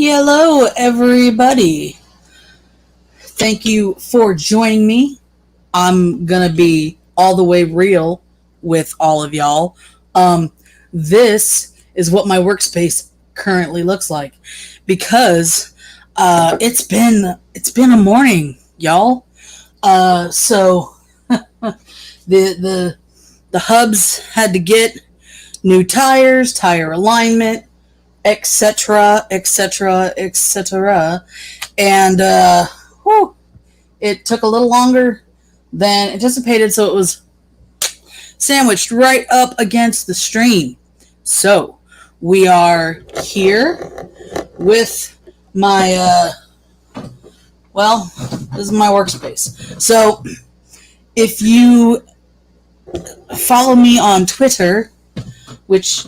Hello, everybody. Thank you for joining me. I'm gonna be all the way real with all of y'all. Um, this is what my workspace currently looks like because it's been a morning, y'all. So the the hubs had to get new tires, tire alignment, etc., etc., etc. And whew, it took a little longer than anticipated, so it was sandwiched right up against the stream. So we are here with my well, this is my workspace. So if you follow me on Twitter, which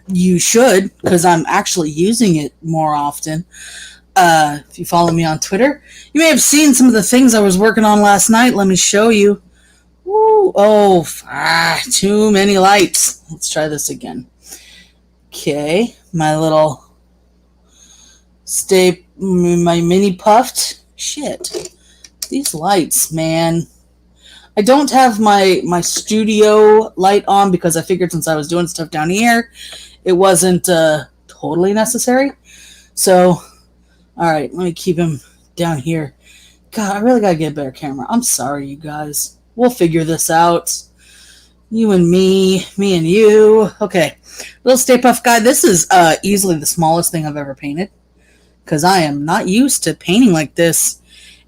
you should, because I'm actually using it more often. If you follow me on Twitter, you may have seen some of the things I was working on last night. Let me show you. Woo, too many lights. Let's try this again. Okay, my little my mini puffed. Shit, these lights, man. I don't have my studio light on because I figured since I was doing stuff down here, it wasn't totally necessary. So, all right, let me keep him down here. God, I really gotta get a better camera. I'm sorry, you guys. We'll figure this out. You and me and you. Okay, little Stay Puft guy. This is easily the smallest thing I've ever painted because I am not used to painting like this,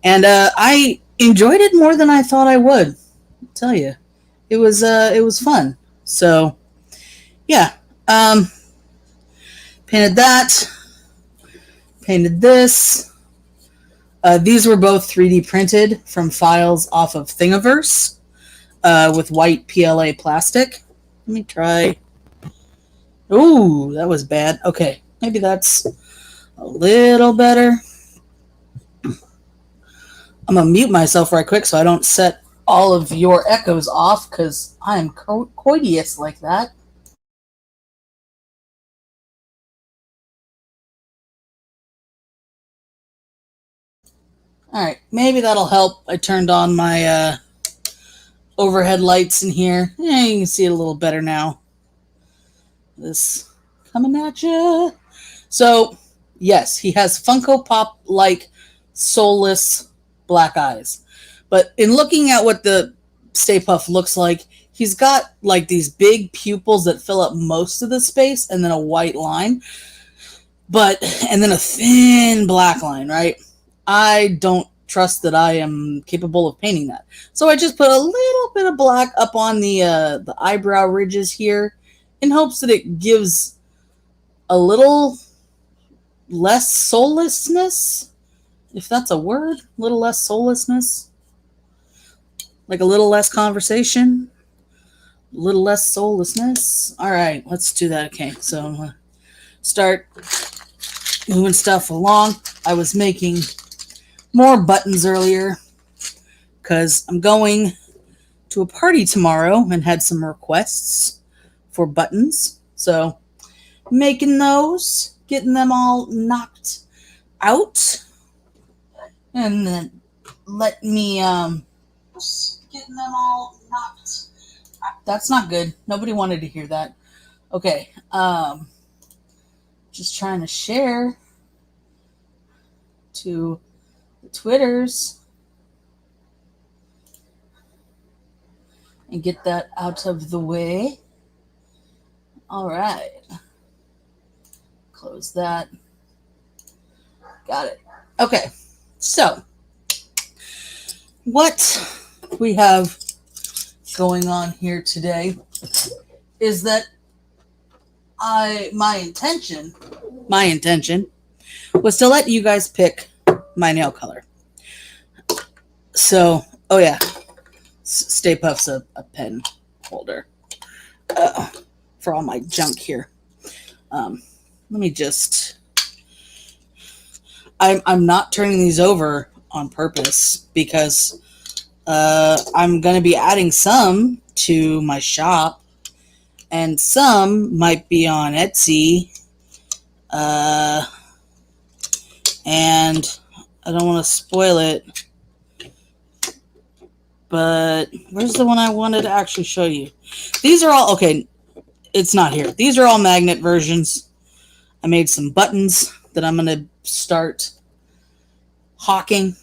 and I enjoyed it more than I thought I would. I'll tell you, it was fun. So yeah, painted that. Painted this. These were both 3D printed from files off of Thingiverse with white PLA plastic. Let me try. Ooh, that was bad. Okay, maybe that's a little better. I'm going to mute myself right quick so I don't set all of your echoes off because I am courteous like that. Alright, maybe that'll help. I turned on my overhead lights in here. Yeah, you can see it a little better now. This coming at you. So, yes, he has Funko Pop like soulless black eyes. But in looking at what the Stay Puft looks like, he's got like these big pupils that fill up most of the space and then a white line. And then a thin black line, right? I don't trust that I am capable of painting that. So I just put a little bit of black up on the eyebrow ridges here in hopes that it gives a little less soullessness, if that's a word, a little less soullessness, like a little less conversation, a little less soullessness. All right, let's do that. Okay, so I'm gonna start moving stuff along. I was making more buttons earlier because I'm going to a party tomorrow and had some requests for buttons. So making those, getting them all knocked out, and then let me getting them all knocked. That's not good. Nobody wanted to hear that. Okay, just trying to share to the Twitters and get that out of the way. All right. Close that. Got it. Okay. So, what we have going on here today is that my intention was to let you guys pick my nail color. So, oh yeah, Stay Puft's a pen holder for all my junk here. Let me just. I'm not turning these over on purpose because I'm going to be adding some to my shop, and some might be on Etsy. And I don't want to spoil it, but where's the one I wanted to actually show you? These are all, okay, it's not here. These are all magnet versions. I made some buttons that I'm going to start hawking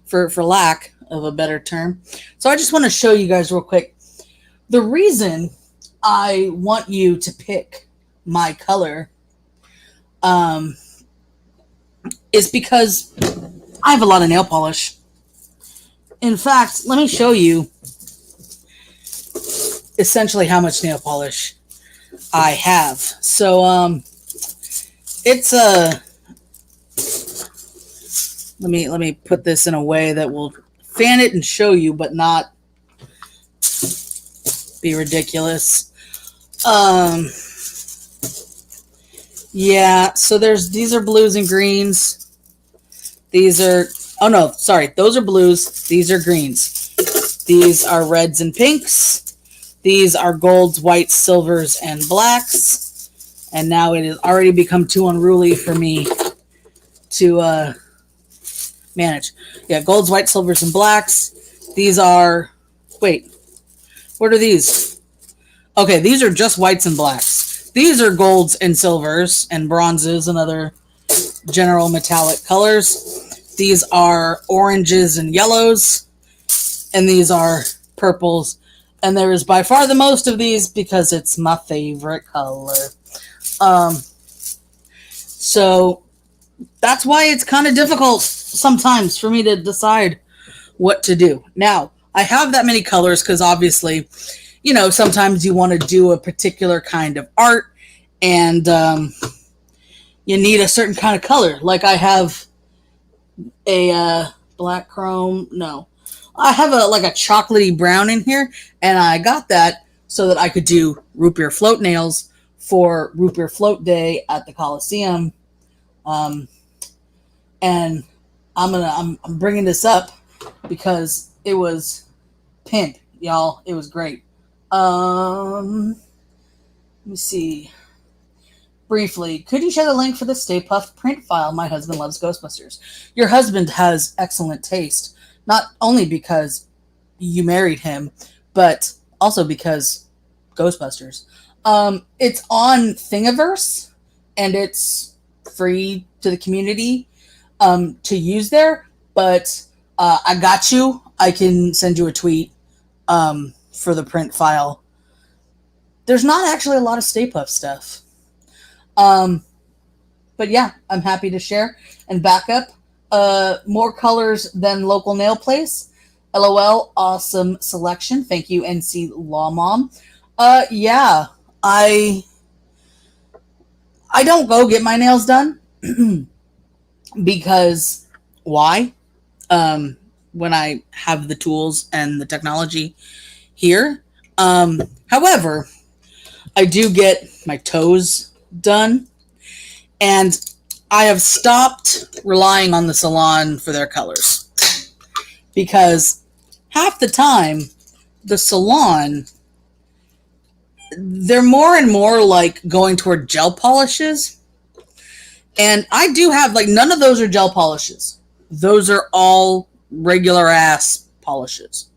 for lack of a better term. So I just want to show you guys real quick. The reason I want you to pick my color is because I have a lot of nail polish. In fact, let me show you essentially how much nail polish I have. So it's a let me put this in a way that will fan it and show you, but not be ridiculous. Yeah, so these are blues and greens. These are, oh no, sorry, those are blues. These are greens. These are reds and pinks. These are golds, whites, silvers, and blacks. And now it has already become too unruly for me to manage. Yeah, golds, whites, silvers, and blacks. These are, wait, what are these? Okay, these are just whites and blacks. These are golds and silvers and bronzes and other general metallic colors. These are oranges and yellows. And these are purples. And there is by far the most of these because it's my favorite color. So that's why it's kind of difficult sometimes for me to decide what to do. Now, I have that many colors because obviously, you know, sometimes you want to do a particular kind of art and you need a certain kind of color. Like I have a black chrome, no. I have like a chocolatey brown in here, and I got that so that I could do root beer float nails for root beer float day at the Coliseum. And I'm bringing this up because it was pimp, y'all. It was great. Let me see. Briefly, could you share the link for the Stay Puft print file? My husband loves Ghostbusters. Your husband has excellent taste. Not only because you married him, but also because Ghostbusters. It's on Thingiverse, and it's free to the community to use there. But I got you. I can send you a tweet for the print file. There's not actually a lot of Stay Puft stuff. But yeah, I'm happy to share and back up. More colors than local nail place. LOL, awesome selection. Thank you, NC Law Mom. Yeah, I don't go get my nails done because why? When I have the tools and the technology here. However, I do get my toes done, and I have stopped relying on the salon for their colors because half the time the salon, they're more and more like going toward gel polishes. And I do have, like, none of those are gel polishes. Those are all regular ass polishes.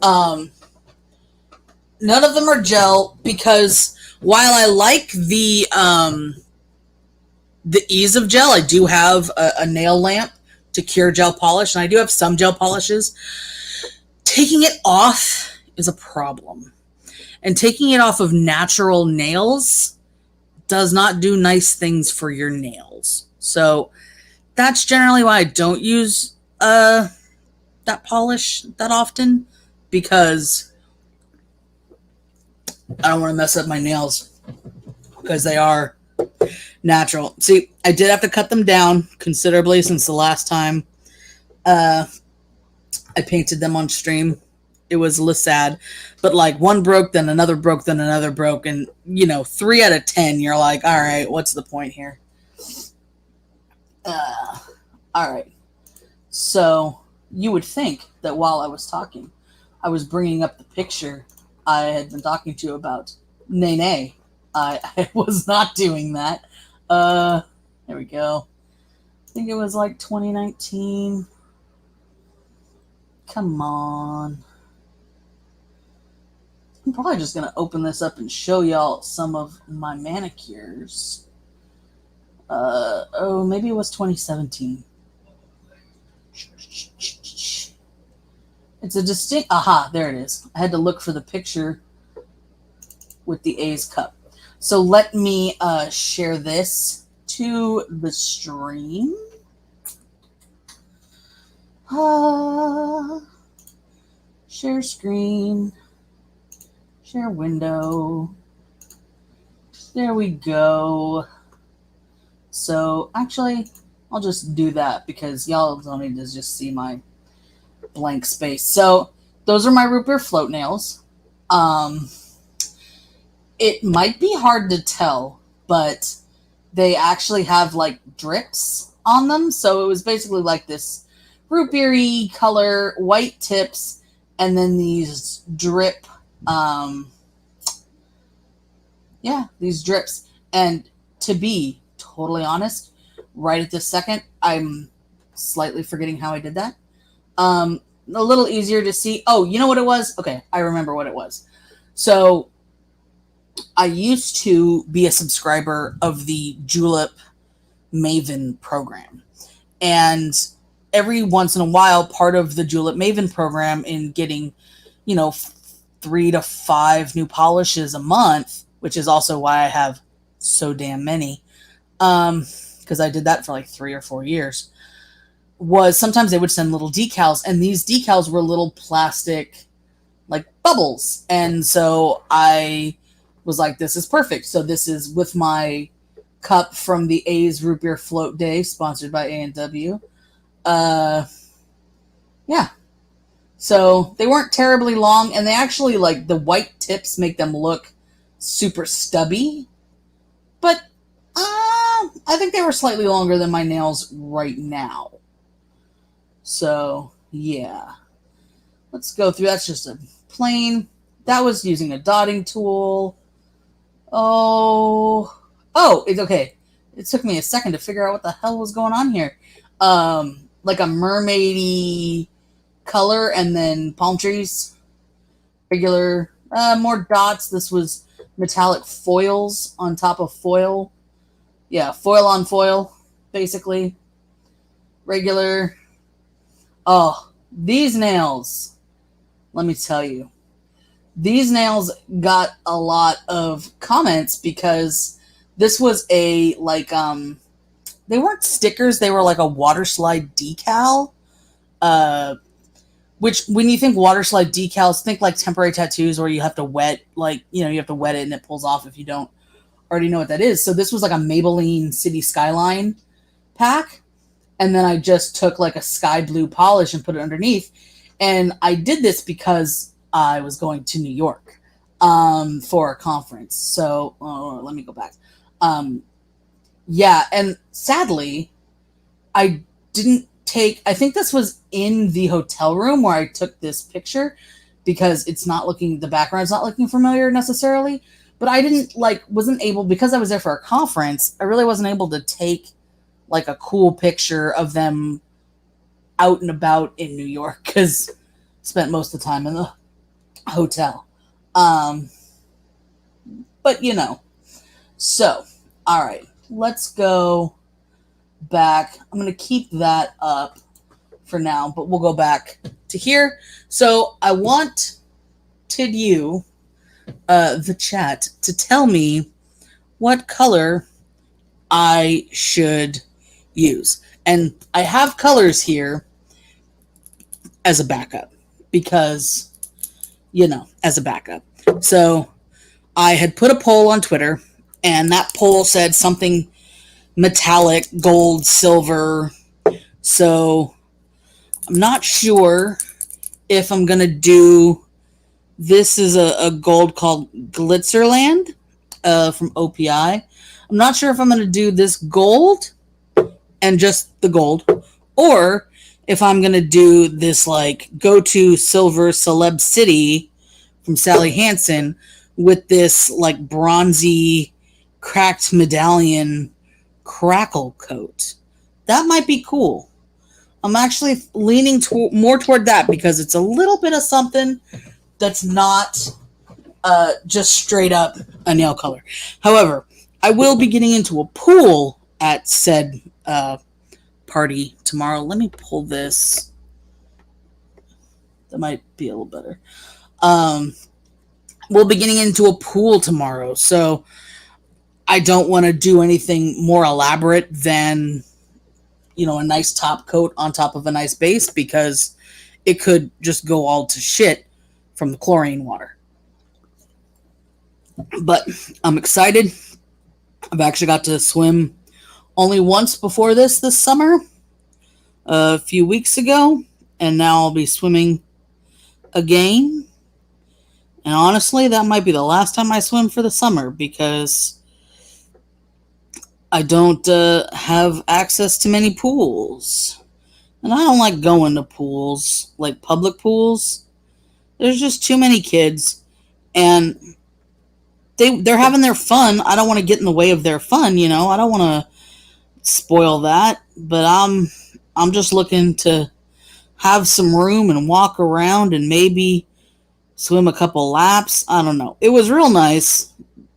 None of them are gel because while I like the ease of gel, I do have a nail lamp to cure gel polish, and I do have some gel polishes. Taking it off is a problem. And taking it off of natural nails does not do nice things for your nails. So that's generally why I don't use that polish that often, because I don't want to mess up my nails because they are natural. See, I did have to cut them down considerably since the last time I painted them on stream. It was a little sad, but like one broke, then another broke, then another broke, and 3 out of 10, you're like, all right, what's the point here? All right. So you would think that while I was talking, I was bringing up the picture I had been talking to you about. Nay. I was not doing that. There we go. I think it was like 2019. Come on. I'm probably just going to open this up and show y'all some of my manicures. Maybe it was 2017. It's a distinct... Aha, there it is. I had to look for the picture with the A's cup. So let me share this to the stream. Share screen. Share window. There we go. So actually, I'll just do that because y'all don't need to just see my blank space. So those are my root beer float nails. It might be hard to tell, but they actually have like drips on them. So it was basically like this root beery color, white tips, and then these drip, these drips. And to be totally honest, right at this second, I'm slightly forgetting how I did that. A little easier to see. Oh, you know what it was? Okay, I remember what it was. So I used to be a subscriber of the Julep Maven program. And every once in a while, part of the Julep Maven program in getting, 3 to 5 new polishes a month, which is also why I have so damn many, because I did that for like 3 or 4 years, was sometimes they would send little decals, and these decals were little plastic like bubbles. And so I was like, this is perfect. So this is with my cup from the A's Root Beer Float Day, sponsored by A&W. So they weren't terribly long, and they actually, like, the white tips make them look super stubby. But I think they were slightly longer than my nails right now. So, yeah. Let's go through. That's just a plain. That was using a dotting tool. It's okay. It took me a second to figure out what the hell was going on here. Like a mermaidy color, and then palm trees. Regular, more dots. This was metallic foils on top of foil. Yeah, foil on foil, basically. Regular. Oh, these nails. Let me tell you. These nails got a lot of comments because this was a, like, they weren't stickers, they were like a water slide decal. Which, when you think water slide decals, think like temporary tattoos where you have to wet, like, you have to wet it and it pulls off if you don't already know what that is. So this was like a Maybelline City Skyline pack. And then I just took like a sky blue polish and put it underneath. And I did this because I was going to New York for a conference. So let me go back. And sadly, I didn't I think this was in the hotel room where I took this picture, because the background's not looking familiar necessarily. But I wasn't able, because I was there for a conference, I really wasn't able to take like a cool picture of them out and about in New York, because I spent most of the time in the hotel. But so, all right, let's go back. I'm going to keep that up for now, but we'll go back to here. So I wanted you, the chat, to tell me what color I should use. And I have colors here as a backup because, as a backup. So I had put a poll on Twitter, and that poll said something metallic, gold, silver. So I'm not sure if I'm going to do, this is a gold called Glitzerland from OPI. I'm not sure if I'm going to do this gold and just the gold, or if I'm going to do this like go-to silver Celeb City from Sally Hansen with this like bronzy cracked medallion crackle coat. that might be cool. I'm actually leaning more toward that because it's a little bit of something that's not just straight up a nail color. However, I will be getting into a pool at said party tomorrow. Let me pull this. That might be a little better. We'll be getting into a pool tomorrow, so I don't want to do anything more elaborate than, a nice top coat on top of a nice base, because it could just go all to shit from the chlorine water. But I'm excited. I've actually got to swim only once before this summer, a few weeks ago, and now I'll be swimming again. And honestly, that might be the last time I swim for the summer, because I don't have access to many pools. And I don't like going to pools, like public pools. There's just too many kids, and they're having their fun. I don't want to get in the way of their fun, I don't want to spoil that, but I'm just looking to have some room and walk around and maybe swim a couple laps. I don't know. It was real nice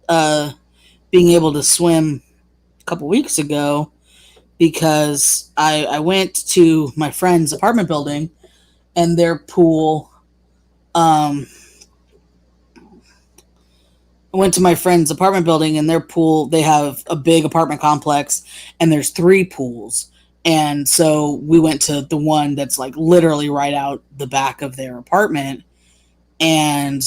being able to swim a couple weeks ago, because I went to my friend's apartment building, and their pool, I went to my friend's apartment building, and their pool, they have a big apartment complex, and there's 3 pools. And so we went to the one that's like literally right out the back of their apartment, and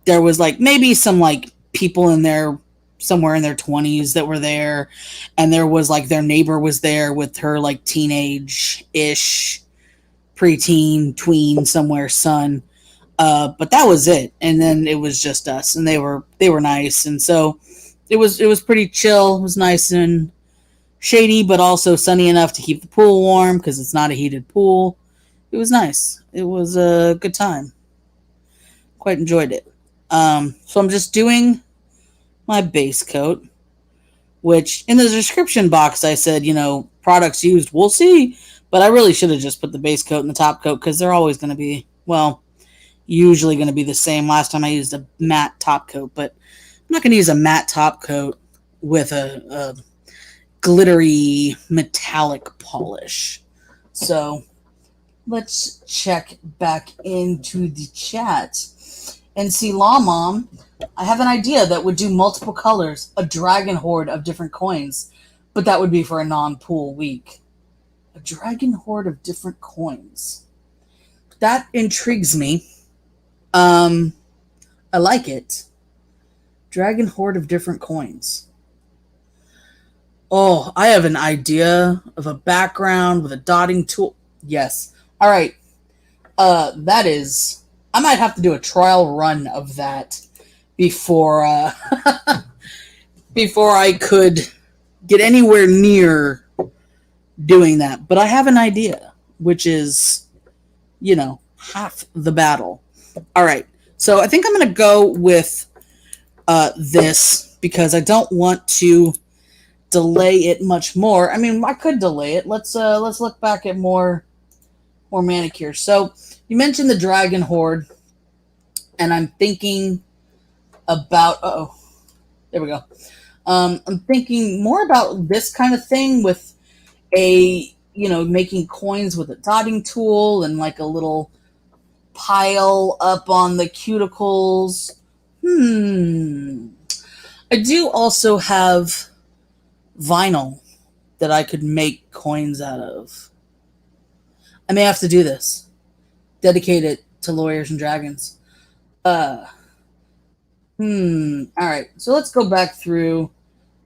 there was like maybe some like people in there somewhere in their 20s that were there, and there was like their neighbor was there with her like teenage-ish, preteen, tween, somewhere son. But that was it. And then it was just us, and they were nice. And so it was pretty chill. It was nice and shady, but also sunny enough to keep the pool warm, because it's not a heated pool. It was nice. It was a good time. Quite enjoyed it. So I'm just doing my base coat, which in the description box I said, products used, we'll see. But I really should have just put the base coat and the top coat, because they're always going to be, usually going to be the same. Last time I used a matte top coat, but I'm not going to use a matte top coat with a glittery metallic polish. So let's check back into the chat and see. Law Mom, I have an idea that would do multiple colors, a dragon horde of different coins, but that would be for a non-pool week. A dragon horde of different coins. That intrigues me. I like it. Dragon horde of different coins. Oh, I have an idea of a background with a dotting tool. Yes. All right. That is, I might have to do a trial run of that before before I could get anywhere near doing that. But I have an idea, which is, half the battle. All right. So I think I'm going to go with this, because I don't want to delay it much more. I mean, I could delay it. Let's look back at more manicure. So you mentioned the dragon horde, and I'm thinking about, there we go. I'm thinking more about this kind of thing with making coins with a dotting tool and like a little pile up on the cuticles. I do also have vinyl that I could make coins out of. I may have to do this. Dedicate it to Lawyers and Dragons. All right. So let's go back through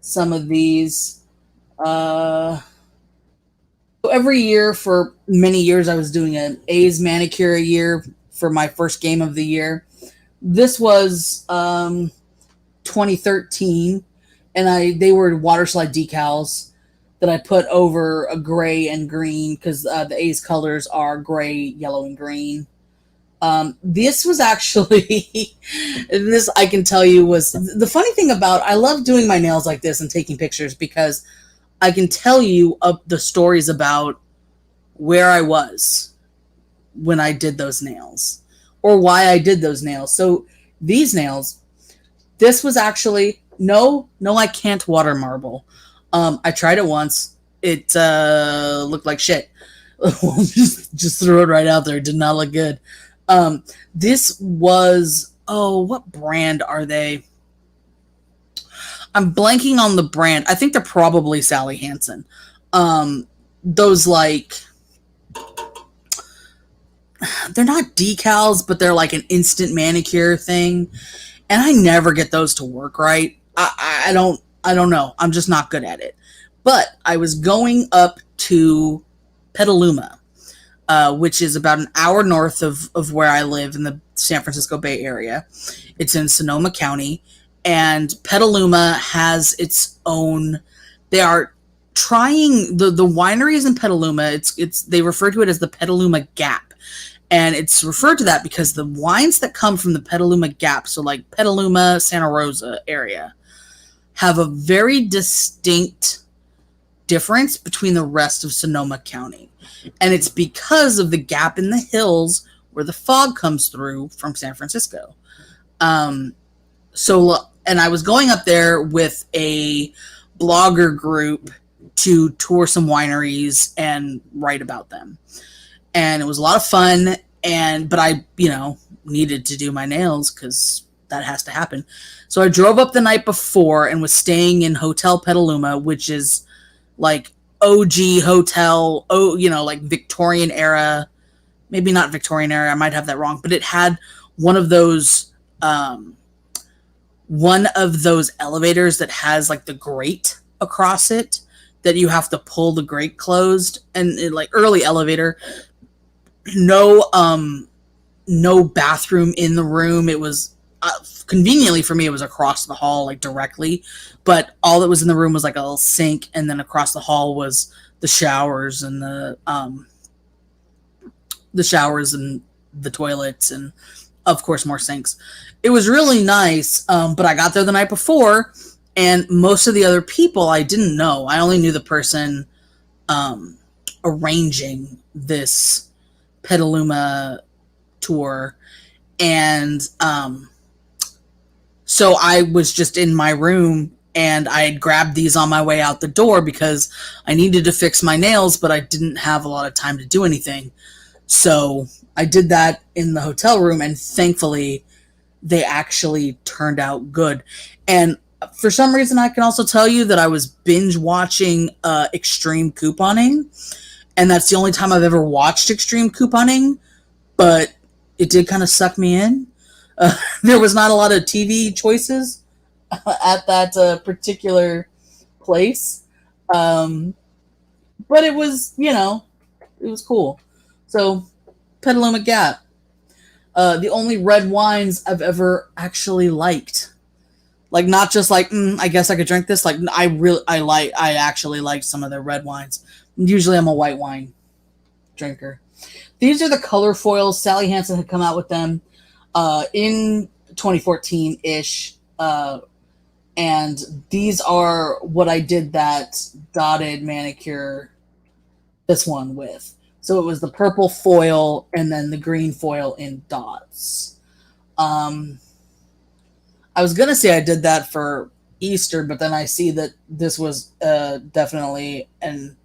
some of these. So every year for many years, I was doing an A's manicure a year for my first game of the year. This was 2013, and they were water slide decals that I put over a gray and green, because the A's colors are gray, yellow, and green. This was actually, this I can tell you was, the funny thing about, I love doing my nails like this and taking pictures, because I can tell you the stories about where I was when I did those nails or why I did those nails. So these nails, this was actually no, I can't water marble. I tried it once. It looked like shit. just threw it right out there. It did not look good. This was, what brand are they? I'm blanking on the brand. I think they're probably Sally Hansen. Those like, they're not decals, but they're like an instant manicure thing, and I never get those to work right. I don't know. I'm just not good at it. But I was going up to Petaluma, which is about an hour north of where I live in the San Francisco Bay Area. It's in Sonoma County, and Petaluma has its own. They are trying the wineries in Petaluma. It's they refer to it as the Petaluma Gap, and it's referred to that because the wines that come from the Petaluma Gap, so like Petaluma, Santa Rosa area, have a very distinct difference between the rest of Sonoma County. And it's because of the gap in the hills where the fog comes through from San Francisco. And I was going up there with a blogger group to tour some wineries and write about them. And it was a lot of fun. But I, needed to do my nails because that has to happen. So I drove up the night before and was staying in Hotel Petaluma, which is like OG hotel, like Victorian era, maybe not Victorian era, I might have that wrong, but it had one of those elevators that has like the grate across it that you have to pull the grate closed, and like early elevator, no bathroom in the room. It was conveniently for me, it was across the hall, like directly, but all that was in the room was like a little sink, and then across the hall was the showers and the toilets, and of course more sinks. It was really nice, but I got there the night before, and most of the other people I didn't know. I only knew the person arranging this Petaluma tour, and so I was just in my room, and I had grabbed these on my way out the door because I needed to fix my nails, but I didn't have a lot of time to do anything. So I did that in the hotel room, and thankfully they actually turned out good. And for some reason, I can also tell you that I was binge watching Extreme Couponing, and that's the only time I've ever watched Extreme Couponing, but it did kind of suck me in. There was not a lot of TV choices at that particular place. But it was, it was cool. So, Petaluma Gap. The only red wines I've ever actually liked. Like, not just like, I guess I could drink this. Like, I actually like some of their red wines. Usually I'm a white wine drinker. These are the color foils. Sally Hansen had come out with them in 2014-ish. And these are what I did that dotted manicure, this one with. So it was the purple foil and then the green foil in dots. I was going to say I did that for Easter, but then I see that this was definitely an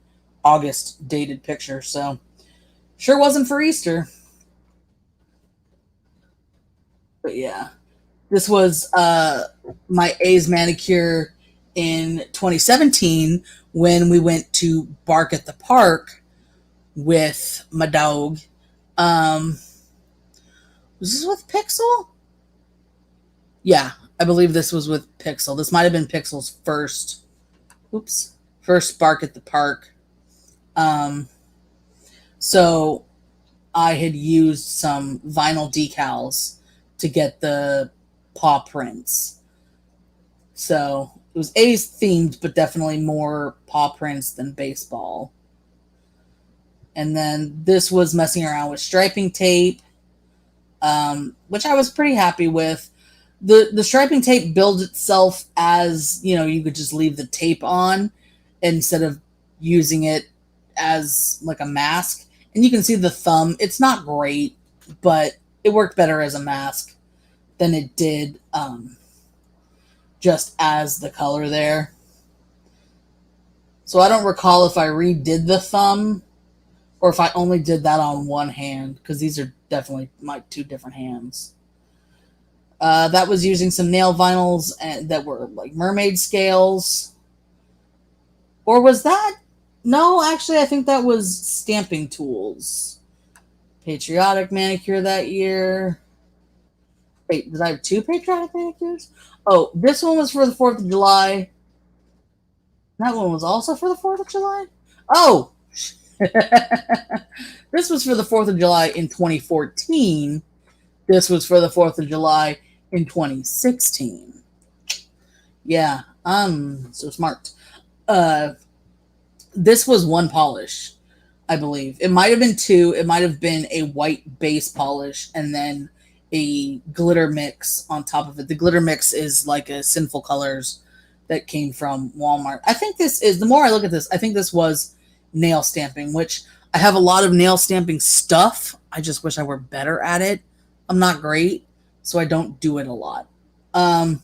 August dated picture. So sure wasn't for Easter. But yeah, this was my A's manicure in 2017 when we went to Bark at the Park with my dog. Was this with Pixel? Yeah, I believe this was with Pixel. This might have been Pixel's first Bark at the Park. So I had used some vinyl decals to get the paw prints. So it was A's themed, but definitely more paw prints than baseball. And then this was messing around with striping tape, which I was pretty happy with. The striping tape builds itself as, you could just leave the tape on. instead of using it as like a mask. And you can see the thumb. It's not great, but it worked better as a mask than it did just as the color there. So I don't recall if I redid the thumb or if I only did that on one hand, because these are definitely my two different hands. That was using some nail vinyls that were like mermaid scales. Or was that? No, actually, I think that was stamping tools. Patriotic manicure that year. Wait, did I have two patriotic manicures? Oh, this one was for the 4th of July. That one was also for the 4th of July? Oh! This was for the 4th of July in 2014. This was for the 4th of July in 2016. Yeah, I'm so smart. This was one polish, I believe. It might have been two. It might have been a white base polish and then a glitter mix on top of it. The glitter mix is like a Sinful Colors that came from Walmart. I think this is, the more I look at this, I think this was nail stamping, which I have a lot of nail stamping stuff. I just wish I were better at it. I'm not great, so I don't do it a lot. But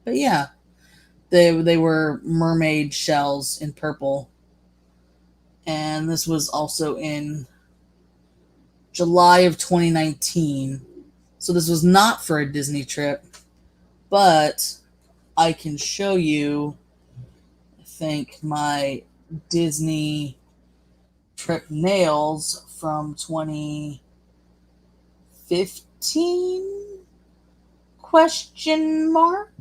yeah, they were mermaid shells in purple. And this was also in July of 2019. So this was not for a Disney trip, but I can show you, I think, my Disney trip nails from 2015? Question mark?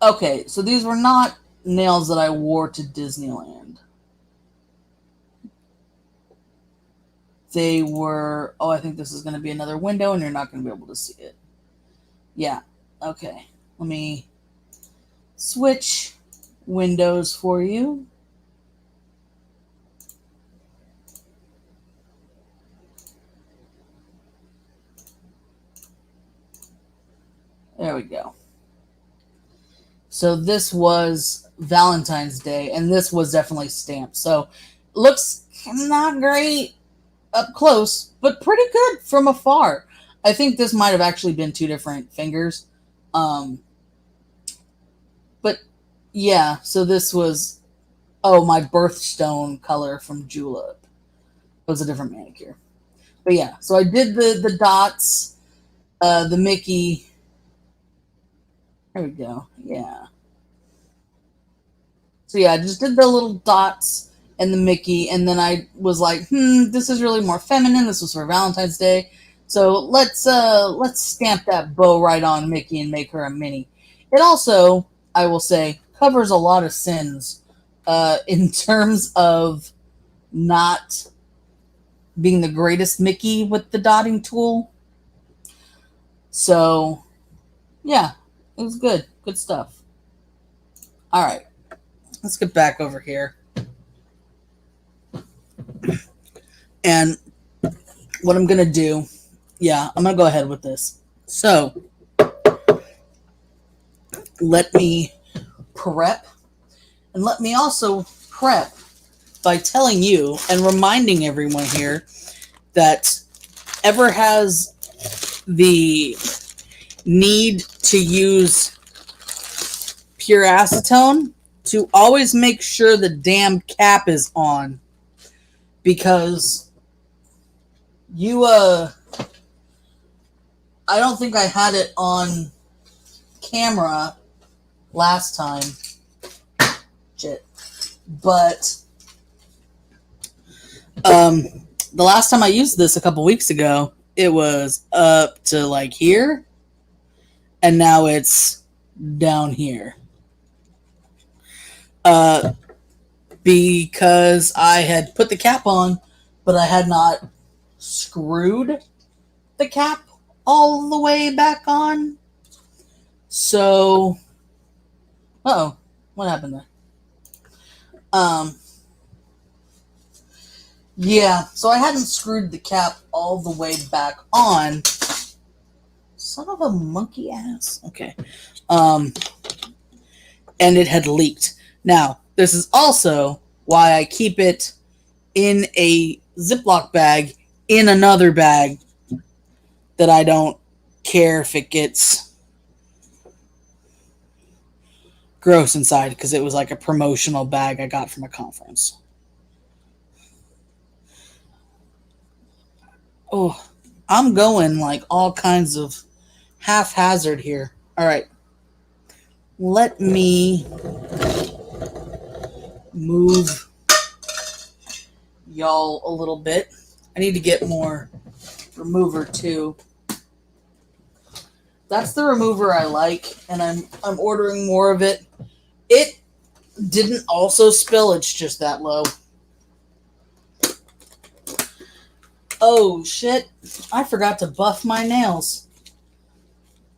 Okay, so these were not nails that I wore to Disneyland. They were, oh, I think this is going to be another window and you're not going to be able to see it. Yeah, okay. Let me switch windows for you. There we go. So this was Valentine's Day, and this was definitely stamped. So looks not great up close, but pretty good from afar. I think this might have actually been two different fingers. But yeah, so this was, oh, my birthstone color from Julep. It was a different manicure. But yeah, so I did the dots, the Mickey. There we go. Yeah. So yeah, I just did the little dots and the Mickey, and then I was like, this is really more feminine. This was for Valentine's Day. So let's stamp that bow right on Mickey and make her a Minnie. It also, I will say, covers a lot of sins in terms of not being the greatest Mickey with the dotting tool. So yeah, it was good. Good stuff. All right. Let's get back over here. And what I'm going to do, yeah, I'm going to go ahead with this. So let me prep, and let me also prep by telling you and reminding everyone here that ever has the need to use pure acetone, to always make sure the damn cap is on, because I don't think I had it on camera last time. Shit. But the last time I used this a couple weeks ago, it was up to like here, and now it's down here. Because I had put the cap on, but I had not screwed the cap all the way back on. So, what happened there? Yeah, so I hadn't screwed the cap all the way back on. Son of a monkey ass. Okay. And it had leaked. Now, this is also why I keep it in a Ziploc bag in another bag that I don't care if it gets gross inside, because it was like a promotional bag I got from a conference. Oh, I'm going like all kinds of haphazard here. All right. Let me move y'all a little bit. I need to get more remover too. That's the remover I like, and I'm ordering more of it. It didn't also spill, it's just that low. Oh shit, I forgot to buff my nails.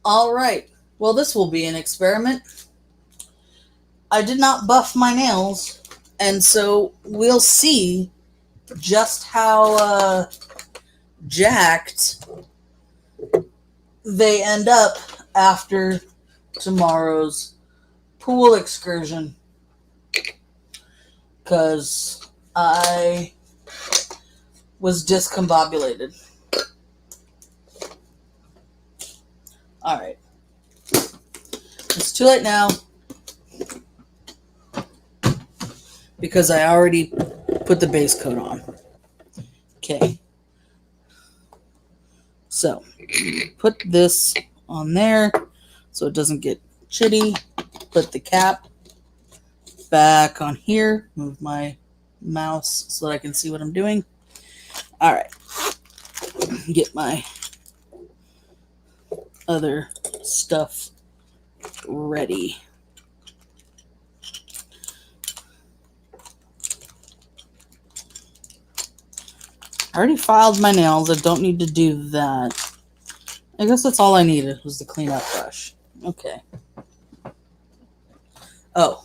Alright, well this will be an experiment. I did not buff my nails, and so we'll see just how jacked they end up after tomorrow's pool excursion. Because I was discombobulated. Alright. It's too late now, because I already put the base coat on. Okay. So, put this on there so it doesn't get chitty. Put the cap back on here. Move my mouse so that I can see what I'm doing. Alright. Get my other stuff ready. I already filed my nails. I don't need to do that. I guess that's all I needed was the cleanup brush. Okay. Oh.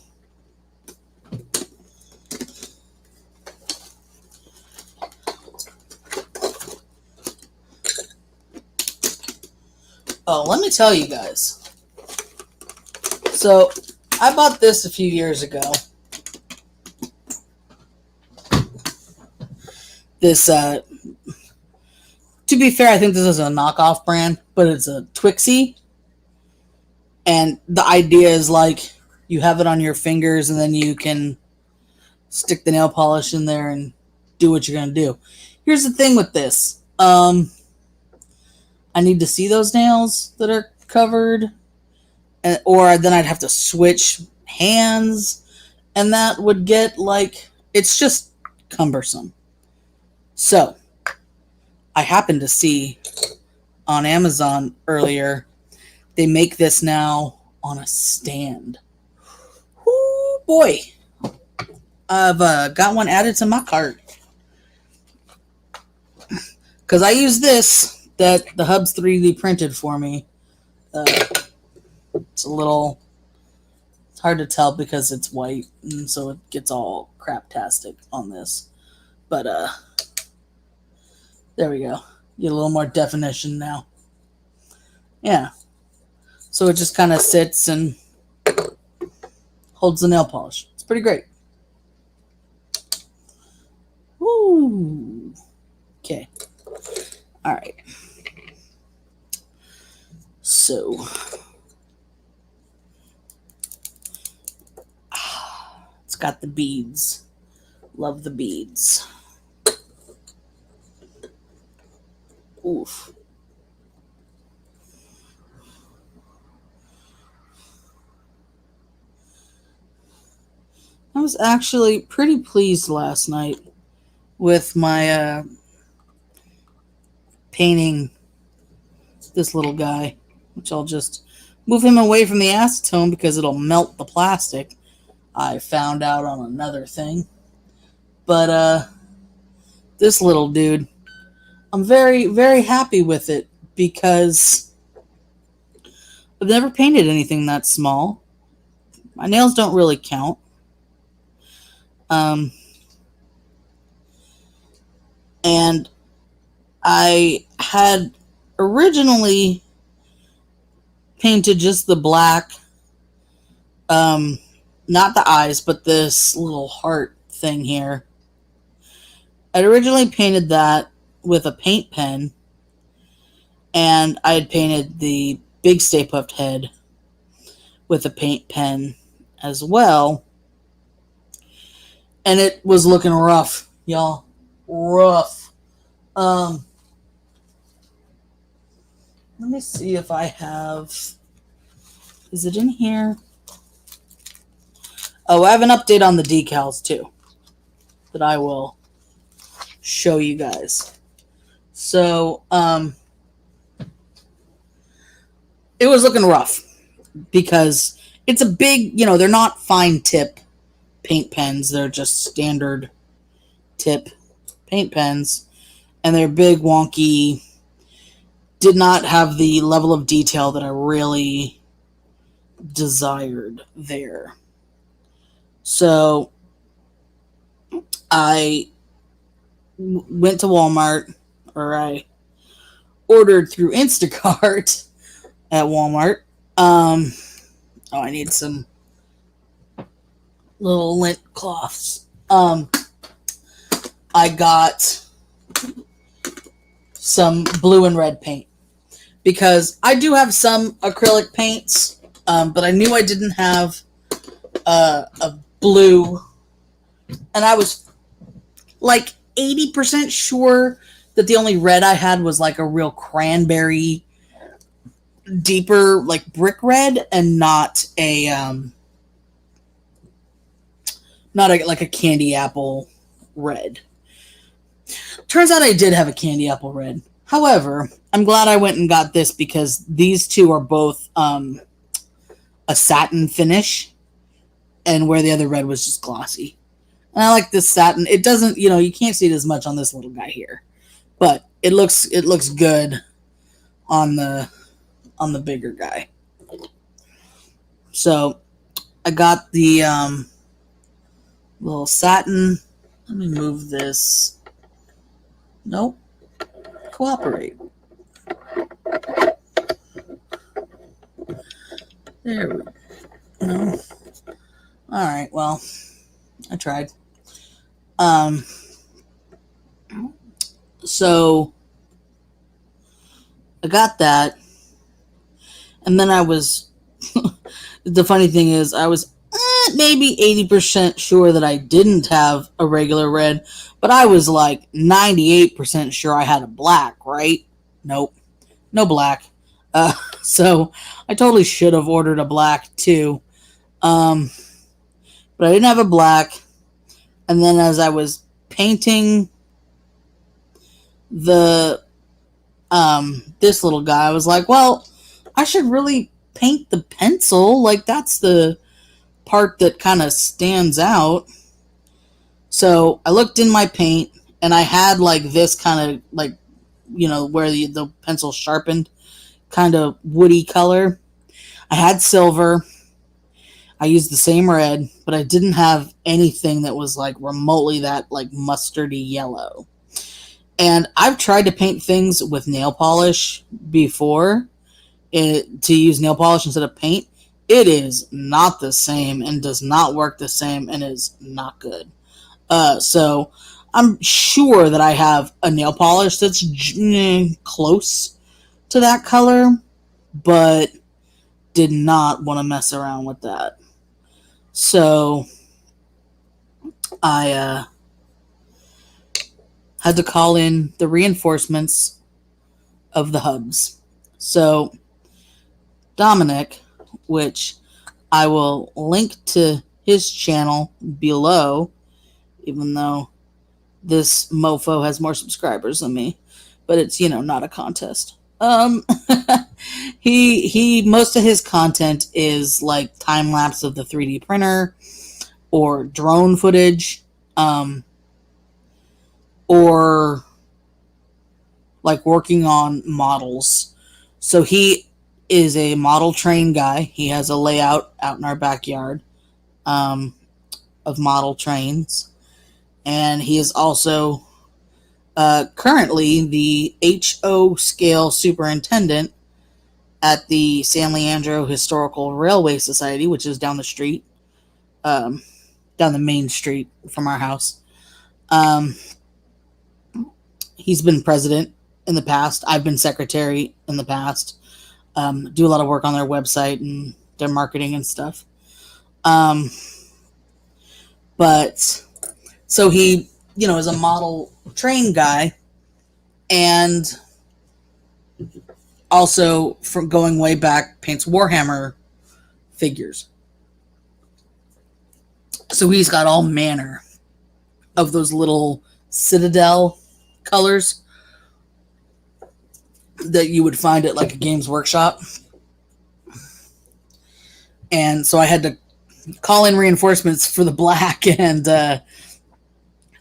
Oh, let me tell you guys. So, I bought this a few years ago. This, to be fair, I think this is a knockoff brand, but it's a Twixie. And the idea is like, you have it on your fingers and then you can stick the nail polish in there and do what you're going to do. Here's the thing with this. I need to see those nails that are covered, or then I'd have to switch hands, and that would get like, it's just cumbersome. So, I happened to see on Amazon earlier, they make this now on a stand. Oh boy. I've got one added to my cart. Because I use this that the Hub's 3D printed for me. It's a little... It's hard to tell because it's white, and so it gets all craptastic on this. But, there we go. Get a little more definition now. Yeah. So it just kind of sits and holds the nail polish. It's pretty great. Woo. Okay. All right. So it's got the beads. Love the beads. Oof. I was actually pretty pleased last night with my painting this little guy, which I'll just move him away from the acetone because it'll melt the plastic. I found out on another thing. But this little dude, I'm very, very happy with it because I've never painted anything that small. My nails don't really count. And I had originally painted just the black, not the eyes, but this little heart thing here. I'd originally painted that with a paint pen, and I had painted the big Stay Puft head with a paint pen as well. And it was looking rough, y'all. Rough. Let me see if I have... Is it in here? Oh, I have an update on the decals, too, that I will show you guys. So, it was looking rough because it's a big, they're not fine tip paint pens. They're just standard tip paint pens. And they're big, wonky, did not have the level of detail that I really desired there. So I went to Walmart, or I ordered through Instacart at Walmart. I need some little lint cloths. I got some blue and red paint because I do have some acrylic paints, but I knew I didn't have a blue, and I was like 80% sure that the only red I had was like a real cranberry, deeper like brick red, and not like a candy apple red. Turns out I did have a candy apple red. However, I'm glad I went and got this because these two are both a satin finish, and where the other red was just glossy. And I like this satin. It doesn't, you can't see it as much on this little guy here, but it looks good on the bigger guy. So I got the little satin. Let me move this. Nope. Cooperate. There we go. No. All right. Well, I tried. So I got that, and then I was. The funny thing is, I was maybe 80% sure that I didn't have a regular red, but I was like 98% sure I had a black, right? Nope. No black. So I totally should have ordered a black too. But I didn't have a black. And then as I was painting the this little guy, I was like, well, I should really paint the pencil. Like, that's the part that kind of stands out. So I looked in my paint, and I had like this kind of like, where the pencil sharpened, kind of woody color. I had silver. I used the same red, but I didn't have anything that was like remotely that like mustardy yellow. And I've tried to paint things with nail polish before, to use nail polish instead of paint. It is not the same and does not work the same and is not good. So I'm sure that I have a nail polish that's close to that color, but did not want to mess around with that. So I had to call in the reinforcements of the hubs. So Dominic, which I will link to his channel below, even though this mofo has more subscribers than me, but it's, not a contest. He most of his content is like time lapse of the 3D printer or drone footage, or like working on models. So he is a model train guy. He has a layout out in our backyard of model trains, and he is also Currently, the HO scale superintendent at the San Leandro Historical Railway Society, which is down the street, um, down the main street from our house. Um, he's been president in the past. I've been secretary in the past. Do a lot of work on their website and their marketing and stuff. Um, but so he, is a model train guy, and also from going way back paints Warhammer figures. So he's got all manner of those little Citadel colors that you would find at like a Games Workshop. And so I had to call in reinforcements for the black, and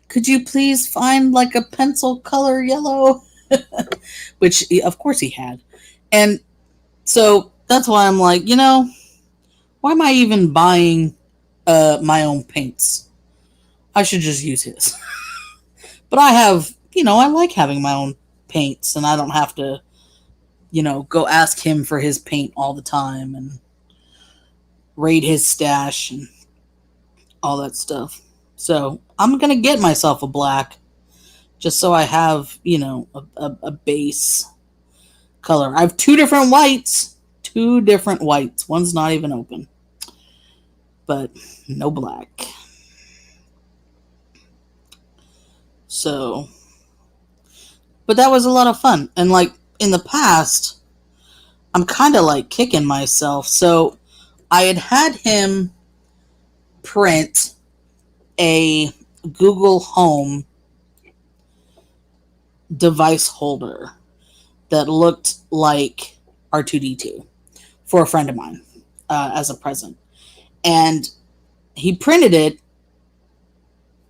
could you please find like a pencil color yellow? Which of course he had. And so that's why I'm like, why am I even buying my own paints? I should just use his. But I have, I like having my own paints, and I don't have to, go ask him for his paint all the time and raid his stash and all that stuff. So I'm going to get myself a black just so I have, a base color. I have two different whites. One's not even open. But no black. So, but that was a lot of fun. And like in the past, I'm kind of like kicking myself. So I had him print a Google Home device holder that looked like R2-D2 for a friend of mine as a present. And he printed it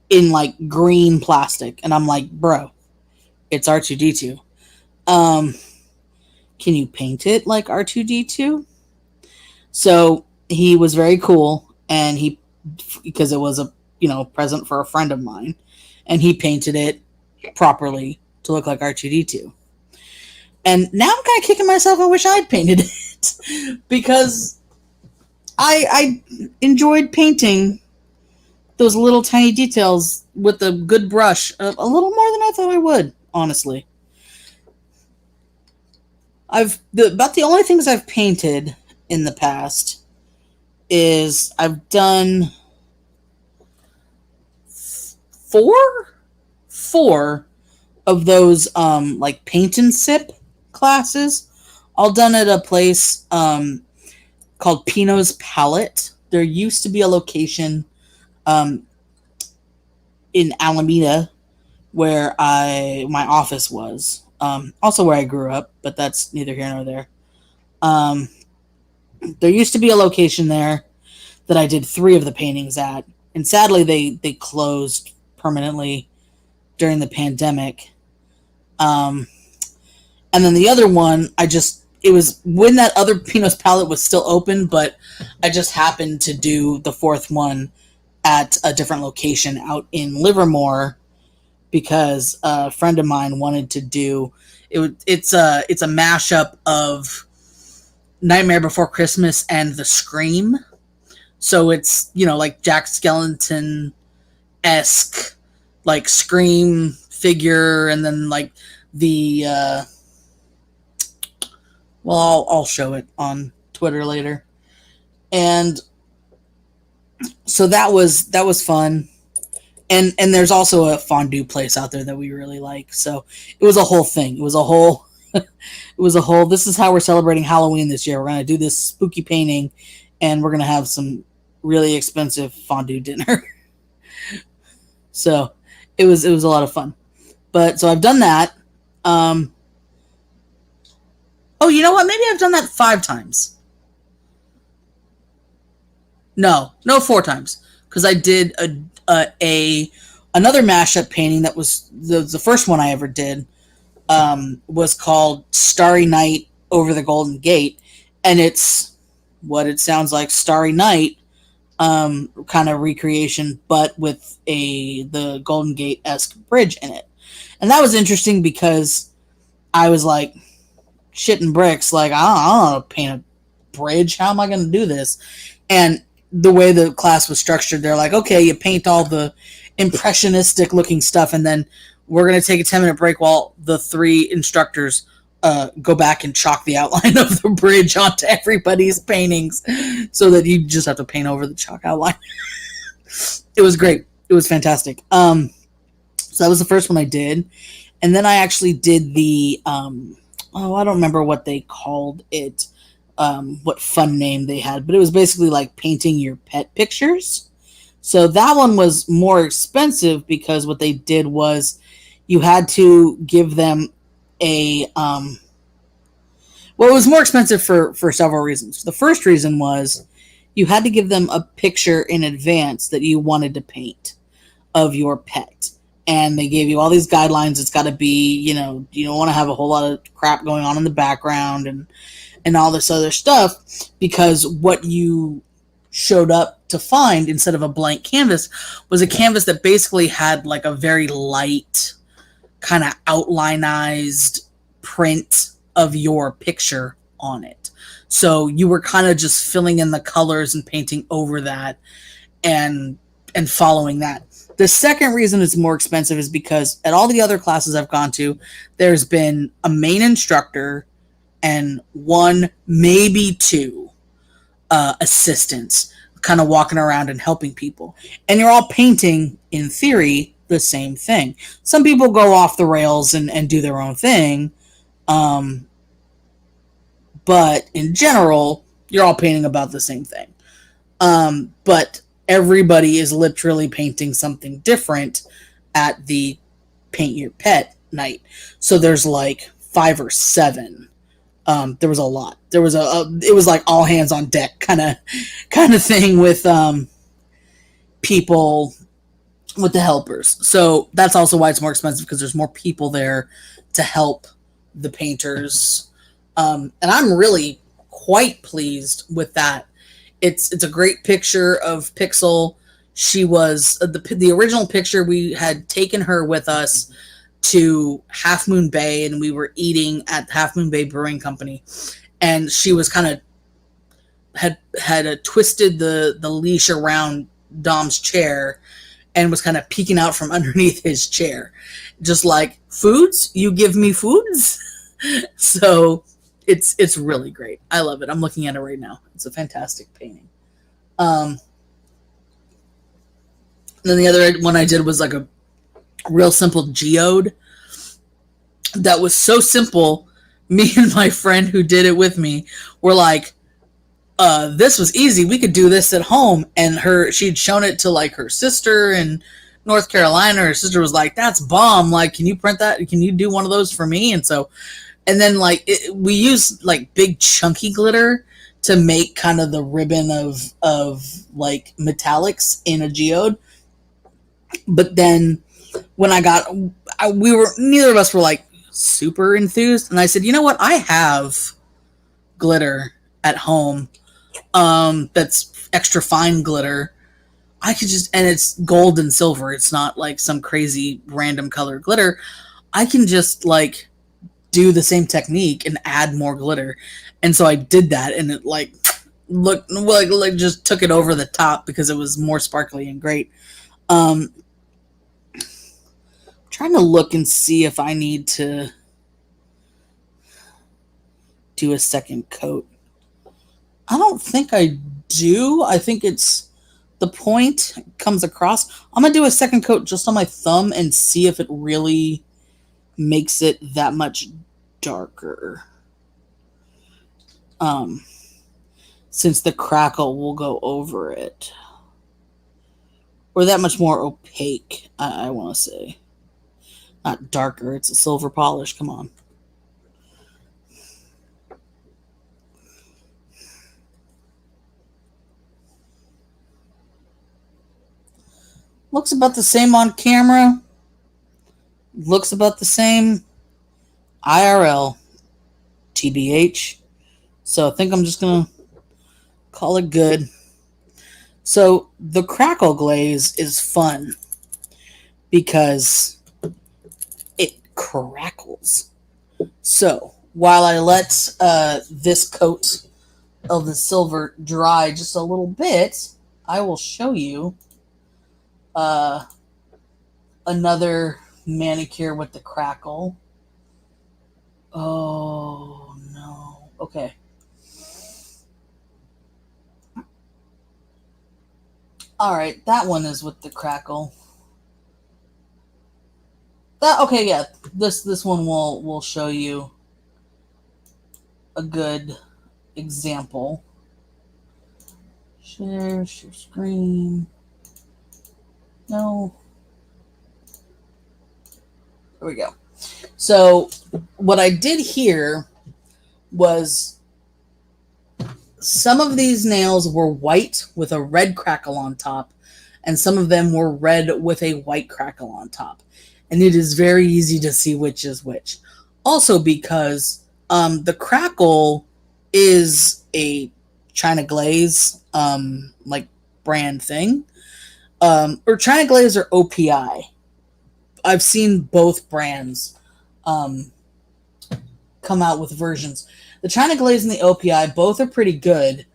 in like green plastic. And I'm like, bro, it's R2-D2. Can you paint it like R2-D2? So he was very cool, and because it was a present for a friend of mine, and he painted it properly to look like R2-D2. And now I'm kind of kicking myself. I wish I'd painted it because I enjoyed painting those little tiny details with a good brush a little more than I thought I would, honestly. About the only things I've painted in the past is I've done four of those like paint and sip classes, all done at a place called Pino's Palette. There used to be a location in Alameda where my office was. Also where I grew up, but that's neither here nor there. There used to be a location there that I did 3 of the paintings at, and sadly they closed permanently during the pandemic. And then the other one, it was when that other Pino's palette was still open, but I just happened to do the 4th one at a different location out in Livermore because a friend of mine wanted to do it. It's a mashup of Nightmare Before Christmas and The Scream. So it's, like Jack Skellington-esque, like Scream figure, and then like the I'll show it on Twitter later. And so that was fun. And there's also a fondue place out there that we really like. So it was a whole thing. It was a whole this is how we're celebrating Halloween this year. We're going to do this spooky painting, and we're going to have some really expensive fondue dinner. So it was a lot of fun. But so I've done that. Oh, you know what? Maybe I've done that 5 times. No, 4 times. Because I did another mashup painting that was the first one I ever did. Was called Starry Night Over the Golden Gate, and it's what it sounds like, Starry Night kind of recreation, but with the Golden Gate-esque bridge in it. And that was interesting because I was like shitting bricks. Like, I don't know how to paint a bridge. How am I going to do this? And the way the class was structured, they're like, okay, you paint all the impressionistic looking stuff, and then we're going to take a 10-minute break while the three instructors go back and chalk the outline of the bridge onto everybody's paintings so that you just have to paint over the chalk outline. It was great. It was fantastic. So that was the first one I did. And then I actually did the, I don't remember what they called it, what fun name they had, but it was basically like painting your pet pictures. So that one was more expensive because what they did was you had to give them a, well, it was more expensive for several reasons. The first reason was you had to give them a picture in advance that you wanted to paint of your pet. And they gave you all these guidelines. It's got to be, you don't want to have a whole lot of crap going on in the background and all this other stuff, because what you showed up to find instead of a blank canvas was a canvas that basically had like a very light kind of outlinized print of your picture on it. So you were kind of just filling in the colors and painting over that and following that. The second reason it's more expensive is because at all the other classes I've gone to, there's been a main instructor and one, maybe two assistants kind of walking around and helping people. And you're all painting, in theory, the same thing. Some people go off the rails and do their own thing. But in general, you're all painting about the same thing. But everybody is literally painting something different at the paint your pet night. So there's like 5 or 7. There was a lot. There was it was like all hands on deck kind of thing with people, with the helpers. So that's also why it's more expensive, because there's more people there to help the painters. And I'm really quite pleased with that. It's a great picture of Pixel. She was the original picture. We had taken her with us to Half Moon Bay, and we were eating at Half Moon Bay Brewing Company, and she was kind of had twisted the leash around Dom's chair and was kind of peeking out from underneath his chair, just like, foods, you give me foods. So it's really great. I love it. I'm looking at it right now. It's a fantastic painting. Then the other one I did was like a real simple geode that was so simple. Me and my friend who did it with me were like, this was easy. We could do this at home. And she'd shown it to like her sister in North Carolina. Her sister was like, that's bomb. Like, can you print that? Can you do one of those for me? And then like we used like big chunky glitter to make kind of the ribbon of like metallics in a geode. But then when neither of us were like super enthused. And I said, you know what? I have glitter at home. That's extra fine glitter. I could and it's gold and silver. It's not like some crazy random color glitter. I can just like do the same technique and add more glitter. And so I did that, and it like looked like just took it over the top because it was more sparkly and great. Trying to look and see if I need to do a second coat. I don't think I do. I think it's the point comes across. I'm gonna do a second coat just on my thumb and see if it really makes it that much darker. Since the crackle will go over it. Or that much more opaque, I want to say. Not darker, it's a silver polish, come on. Looks about the same on camera. Looks about the same IRL. TBH. So I think I'm just going to call it good. So the crackle glaze is fun because it crackles. So while I let this coat of the silver dry just a little bit, I will show you uh, another manicure with the crackle. Oh no. Okay. All right, that one is with the crackle. That okay, yeah. This one will show you a good example. Share screen. No. There we go. So what I did here was some of these nails were white with a red crackle on top, and some of them were red with a white crackle on top. And it is very easy to see which is which. Also because the crackle is a China Glaze like brand thing. Or China Glaze or OPI. I've seen both brands come out with versions. The China Glaze and the OPI both are pretty good,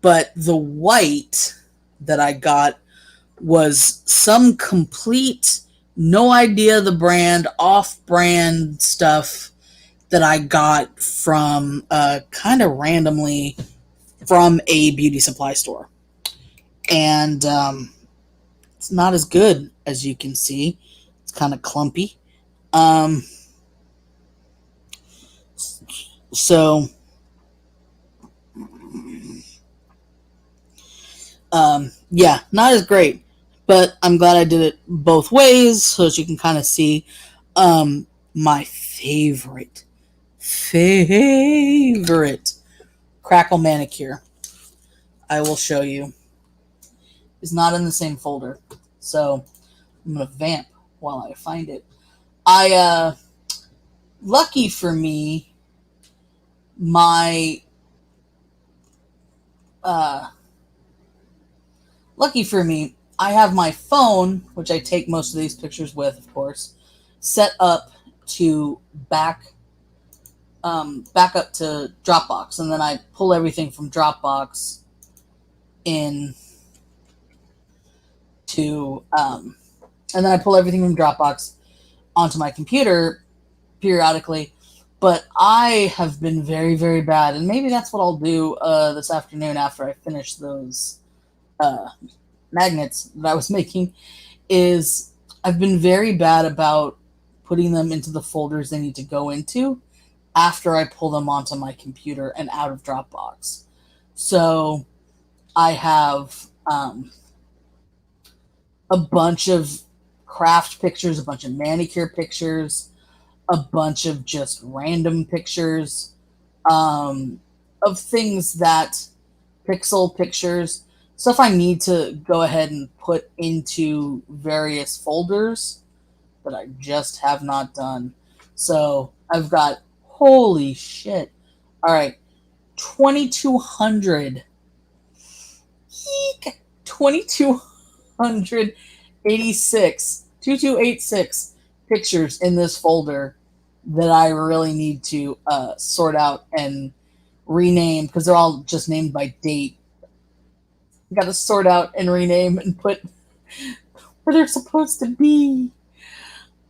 but the white that I got was some complete, no idea the brand, off-brand stuff that I got from kind of randomly from a beauty supply store. And it's not as good as you can see. It's kind of clumpy. So yeah, not as great, but I'm glad I did it both ways so that you can kind of see my favorite crackle manicure. I will show you. Is not in the same folder, so I'm gonna vamp while I find it. Lucky for me, my I have my phone, which I take most of these pictures with, of course, set up to back up to Dropbox, and then I pull everything from Dropbox in to and then I pull everything from Dropbox onto my computer periodically. But I have been very, very bad, and maybe that's what I'll do this afternoon after I finish those magnets that I was making. Is I've been very bad about putting them into the folders they need to go into after I pull them onto my computer and out of Dropbox. So I have a bunch of craft pictures, a bunch of manicure pictures, a bunch of just random pictures of things that pixel pictures, stuff I need to go ahead and put into various folders that I just have not done. So I've got, holy shit. All right, 2,200. 2286 pictures in this folder that I really need to sort out and rename because they're all just named by date. I got to sort out and rename and put where they're supposed to be.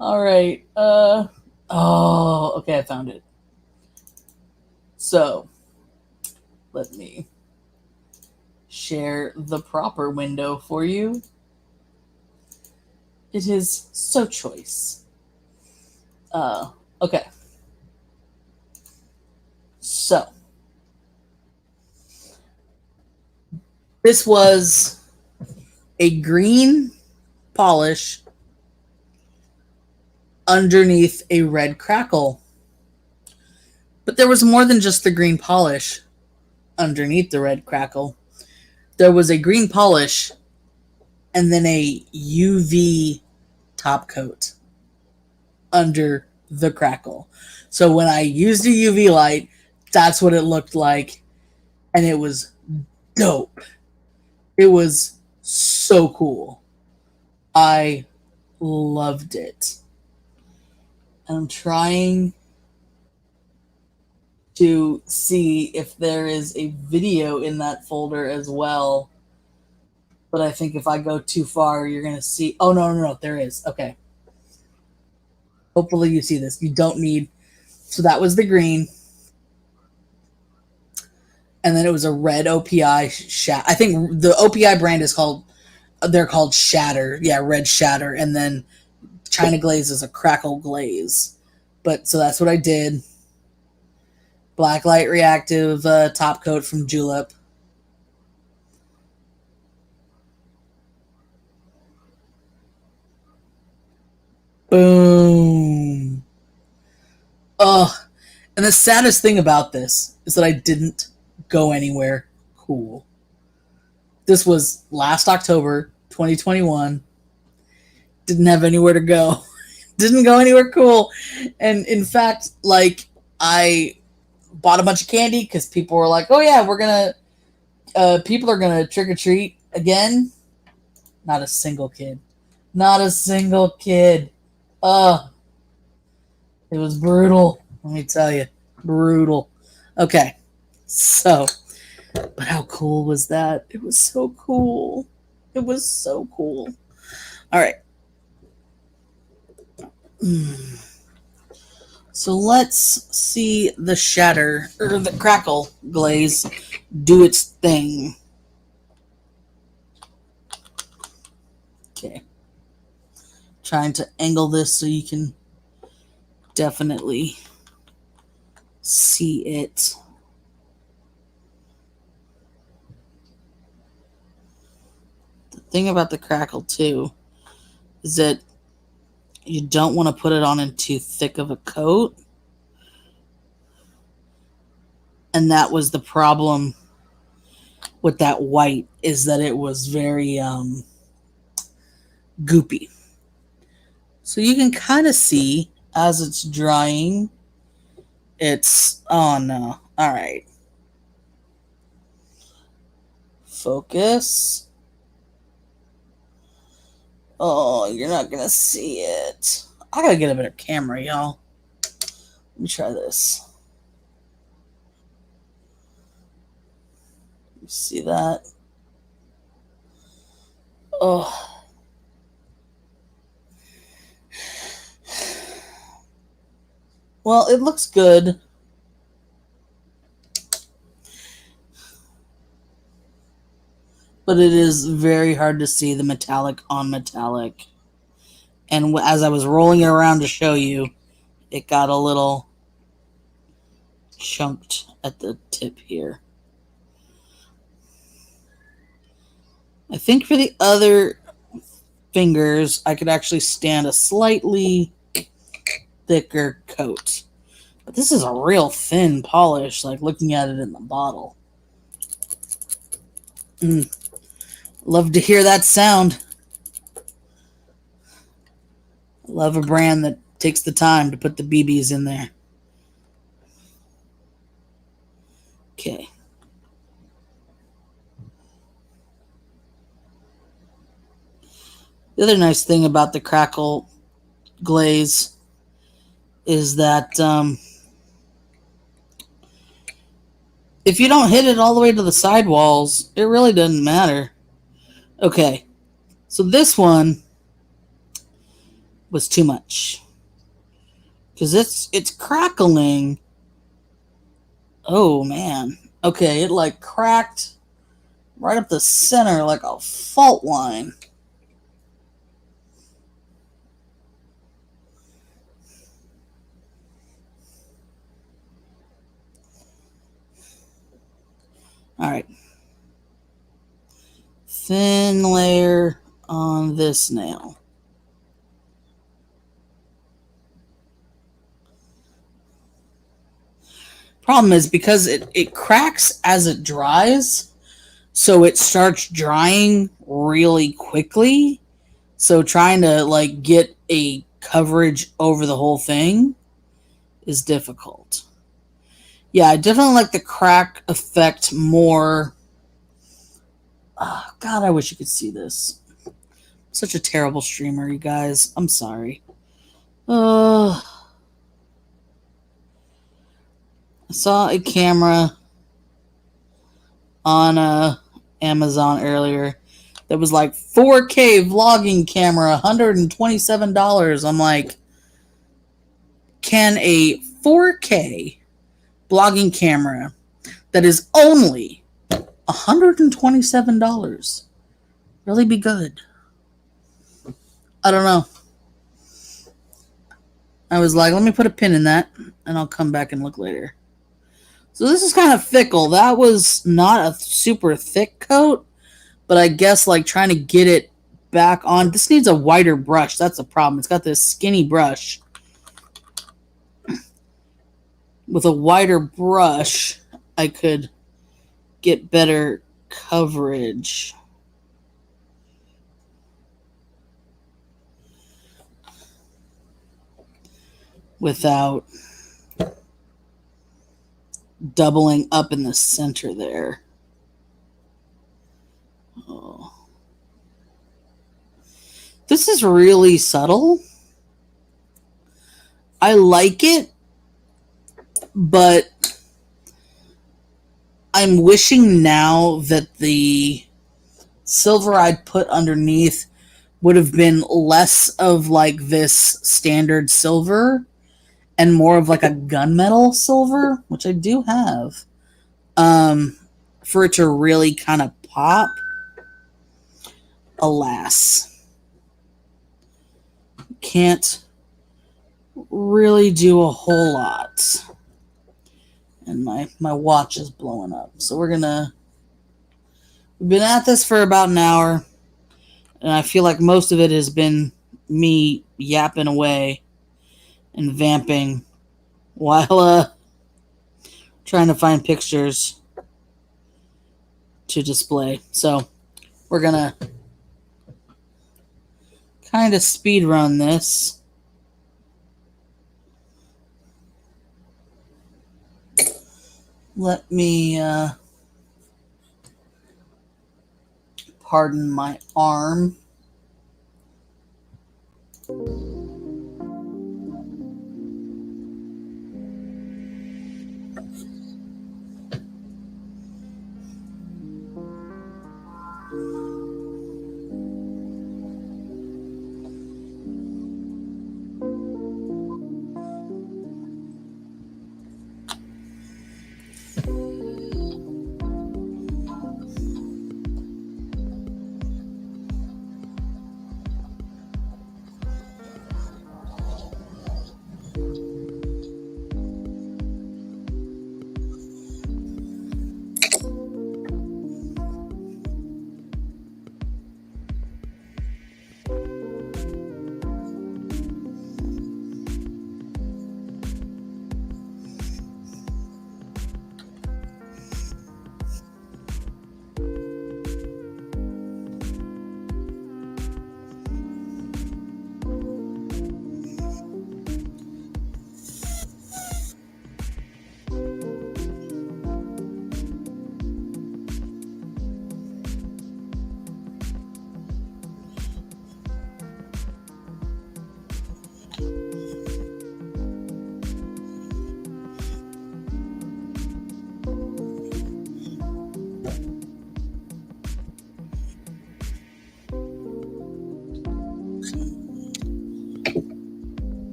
All right. Okay, I found it. So let me share the proper window for you. It is so choice. Okay. So this was a green polish underneath a red crackle. But there was more than just the green polish underneath the red crackle. There was a green polish and then a UV top coat under the crackle. So when I used a UV light, that's what it looked like. And it was dope. It was so cool. I loved it. And I'm trying to see if there is a video in that folder as well. But I think if I go too far, you're going to see. Oh, no, no, no. There is. Okay. Hopefully you see this. You don't need. So that was the green. And then it was a red OPI. I think the OPI brand is called. They're called Shatter. Yeah, red Shatter. And then China Glaze is a crackle glaze. But so that's what I did. Black light reactive top coat from Julep. Boom. Oh, and the saddest thing about this is that I didn't go anywhere cool. This was last October, 2021. Didn't have anywhere to go. Didn't go anywhere cool. And in fact, like, I bought a bunch of candy because people were like, oh yeah, people are gonna trick or treat again. Not a single kid. Not a single kid. It was brutal. Let me tell you. Brutal. Okay. So, but how cool was that? It was so cool. It was so cool. All right. So let's see the shatter or the crackle glaze do its thing. Okay. Trying to angle this so you can definitely see it. The thing about the crackle too is that you don't want to put it on in too thick of a coat. And that was the problem with that white, is that it was very goopy. So you can kind of see as it's drying, oh no. All right. Focus. Oh, you're not going to see it. I got to get a better camera, y'all. Let me try this. You see that? Oh. Well, it looks good. But it is very hard to see the metallic on metallic. And as I was rolling it around to show you, it got a little chunked at the tip here. I think for the other fingers, I could actually stand a slightly thicker coat. But this is a real thin polish, like looking at it in the bottle. Love to hear that sound. Love a brand that takes the time to put the BBs in there. Okay. The other nice thing about the crackle glaze is that if you don't hit it all the way to the sidewalls, it really doesn't matter. Okay, so this one was too much because it's crackling. Oh man. Okay, it like cracked right up the center like a fault line. All right. Thin layer on this nail. Problem is because it cracks as it dries, so it starts drying really quickly. So trying to like get a coverage over the whole thing is difficult. Yeah, I definitely like the crack effect more. Oh, God, I wish you could see this. Such a terrible streamer, you guys. I'm sorry. I saw a camera on Amazon earlier that was like 4K vlogging camera, $127. I'm like, can a 4K vlogging camera that is only $127 really be good? I don't know. I was like, let me put a pin in that, and I'll come back and look later. So this is kind of fickle. That was not a super thick coat, but I guess like trying to get it back on. This needs a wider brush. That's the problem. It's got this skinny brush. With a wider brush, I could get better coverage. Without doubling up in the center there. Oh. This is really subtle. I like it, but I'm wishing now that the silver I'd put underneath would have been less of like this standard silver and more of like a gunmetal silver, which I do have, for it to really kind of pop. Alas, can't really do a whole lot. And my watch is blowing up. So we've been at this for about an hour, and I feel like most of it has been me yapping away and vamping while trying to find pictures to display. So we're gonna kind of speed run this. Let me pardon my arm.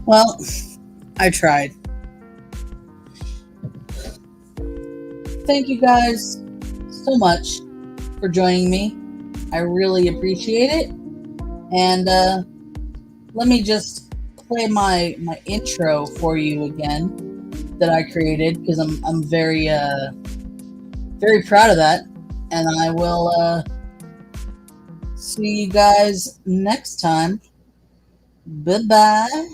Well, I tried. Thank you guys so much for joining me. I really appreciate it. And let me just play my intro for you again that I created because I'm very very proud of that. And I will see you guys next time. Bye bye.